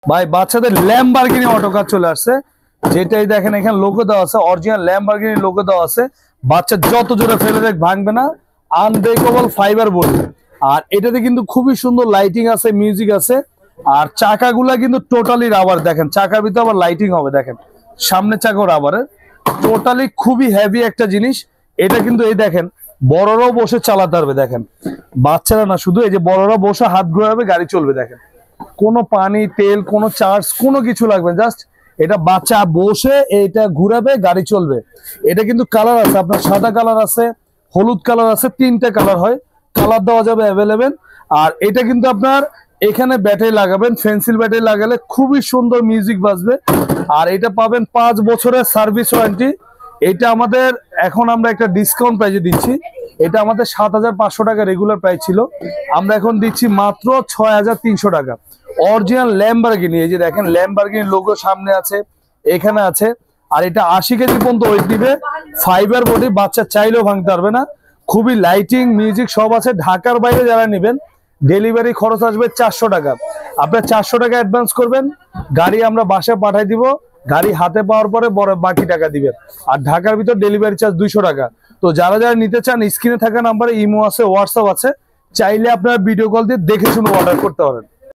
ভাই বাচ্চাদের Lamborghini auto কার চলে আসছে, যেটাই দেখেন এখানে লোগো দেওয়া আছে, অরিজিনাল ল্যাম্বরগিনি লোগো দেওয়া আছে। বাচ্চা যত জোরে ফেলে দেখ ভাঙবে না, আনব্রেকেবল ফাইবার বোর্ড। আর এটাতে কিন্তু খুবই সুন্দর লাইটিং আছে, মিউজিক আছে। আর চাকাগুলা কিন্তু টোটালি রাবার, দেখেন চাকার ভিতরে আবার লাইটিং হবে, দেখেন সামনে চাকা রাবারের, টোটালি খুবই হেভি একটা জিনিস। এটা কিন্তু এই দেখেন বড়রাও বসে চালাতে পারবে, দেখেন বাচ্চারা না, শুধু এই যে বড়রা বসে হাত ঘোরাবে, গাড়ি চলবে। দেখেন কোনো পানি তেল কোনো চার্জ কোনো কিছু লাগবে, জাস্ট এটা বাচ্চা বসে এটা ঘুরাবে, গাড়ি চলবে। এটা কিন্তু কালার আছে আপনার, সাদা কালার আছে, হলুদ কালার আছে, তিনটা কালার হয়, কালার দেওয়া যাবে অ্যাভেলেবেল। আর এটা কিন্তু আপনার এখানে ব্যাটারি লাগাবেন, পেন্সিল ব্যাটারি লাগালে খুবই সুন্দর মিউজিক বাজবে। আর এটা পাবেন 5 বছরের সার্ভিস ওয়ারেন্টি। এটা আমাদের এখন আমরা একটা ডিসকাউন্ট প্রাইসে দিচ্ছি। এটা আমাদের 7,500 টাকা রেগুলার প্রাইস ছিল, আমরা এখন দিচ্ছি মাত্র 6,300 টাকা। অরিজিনাল ল্যাম্বরগিনি, এই যে দেখেন ল্যাম্বরগিনি লোগো সামনে আছে, এখানে আছে। আর এটা 80 কেজি পর্যন্ত ওয়েট দিবে, ফাইবার বডি, বাচ্চা চাইলেও ভাঙতে পারবে না। খুবই লাইটিং মিউজিক সব আছে। ঢাকার বাইরে যারা নেবেন ডেলিভারি খরচ আসবে 400 টাকা। আপনার 400 টাকা অ্যাডভান্স করবেন, গাড়ি আমরা বাসায় পাঠাই দিব, গাড়ি হাতে পাওয়ার পরে বড় বাকি টাকা দিবেন। আর ঢাকার ভিতর ডেলিভারি চার্জ 200 টাকা। তো যারা যারা নিতে চান স্ক্রিনে থাকা নাম্বারে ইমো আছে, হোয়াটসঅ্যাপ আছে, চাইলে আপনারা ভিডিও কল দিয়ে দেখে শুনে অর্ডার করতে পারেন।